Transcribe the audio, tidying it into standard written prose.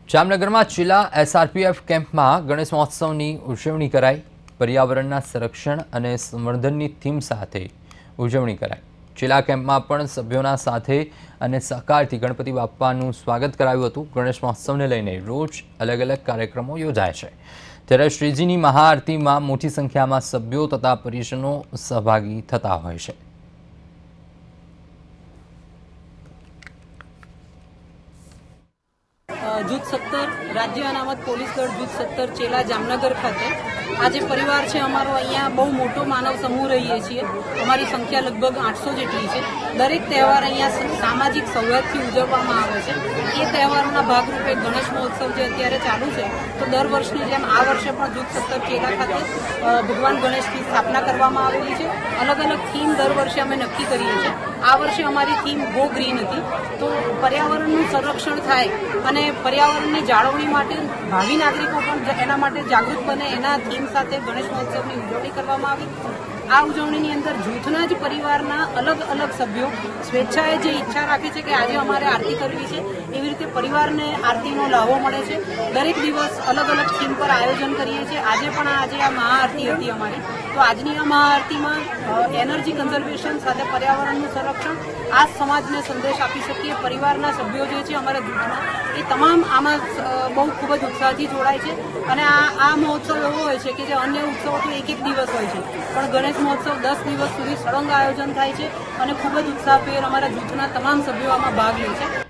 જામનગરમાં જિલ્લા એસઆરપીએફ કેમ્પમાં ગણેશ મહોત્સવની ઉજવણી કરાઈ। પર્યાવરણના સંરક્ષણ અને સંવર્ધનની થીમ સાથે ઉજવણી કરાઈ। જિલ્લા કેમ્પમાં પણ સભ્યોના સાથે અને સહકારથી ગણપતિ બાપ્પાનું સ્વાગત કરાયું હતું। ગણેશ મહોત્સવને લઈને રોજ અલગ અલગ કાર્યક્રમો યોજાય છે, ત્યારે શ્રીજીની મહાઆરતીમાં મોટી સંખ્યામાં સભ્યો તથા પરિજનો સહભાગી થતા હોય છે। જૂથ 17 રાજ્ય અનામત પોલીસ દળ જૂથ 17 ચેલા જામનગર ખાતે આજે પરિવાર છે અમારો અહીંયા બહુ મોટો માનવ સમૂહ રહીએ છીએ। અમારી સંખ્યા લગભગ 800 જેટલી છે। દરેક તહેવાર અહીંયા સામાજિક સૌહાર્દથી ઉજવવામાં આવે છે। એ તહેવારોના ભાગરૂપે ગણેશ મહોત્સવ જે અત્યારે ચાલુ છે, તો દર વર્ષની જેમ આ વર્ષે પણ જૂથ 17 ચેલા ખાતે ભગવાન ગણેશની સ્થાપના કરવામાં આવેલી છે। અલગ અલગ થીમ દર વર્ષે અમે નક્કી કરીએ છીએ। આ વર્ષે અમારી થીમ ગો ગ્રીન હતી, તો પર્યાવરણનું સંરક્ષણ થાય અને પર્યાવરણની જાળવણી માટે ભાવિ નાગરિકો પણ એના માટે જાગૃત બને, એના થીમ સાથે ગણેશ મહોત્સવની ઉજવણી કરવામાં આવી। આ ઉજવણીની અંદર જૂથના જ પરિવારના અલગ અલગ સભ્યો સ્વેચ્છાએ જે ઈચ્છા રાખે છે કે આજે અમારે આરતી કરવી છે, એવી રીતે પરિવારને આરતીનો લાભો મળે છે। દરેક દિવસ અલગ અલગ થીમ પર આયોજન કરીએ છીએ। આજે પણ આ મહાઆરતી હતી અમારી, તો આજની આ મહાઆરતીમાં એનર્જી કન્ઝર્વેશન સાથે પર્યાવરણનું સંરક્ષણ, આ સમાજને સંદેશ આપી શકીએ। પરિવારના સભ્યો જે છે અમારા જૂથના, એ તમામ આમાં બહુ ખૂબ જ ઉત્સાહથી જોડાય છે। અને આ મહોત્સવ એવો હોય છે કે જે અન્ય ઉત્સવો તો એક દિવસ હોય છે, પણ ગણેશ મહોત્સવ 10 દિવસ સુધી સળંગ આયોજન થાય છે અને ખૂબ જ ઉત્સાહભેર અમારા જૂથના તમામ સભ્યો આમાં ભાગ લે છે।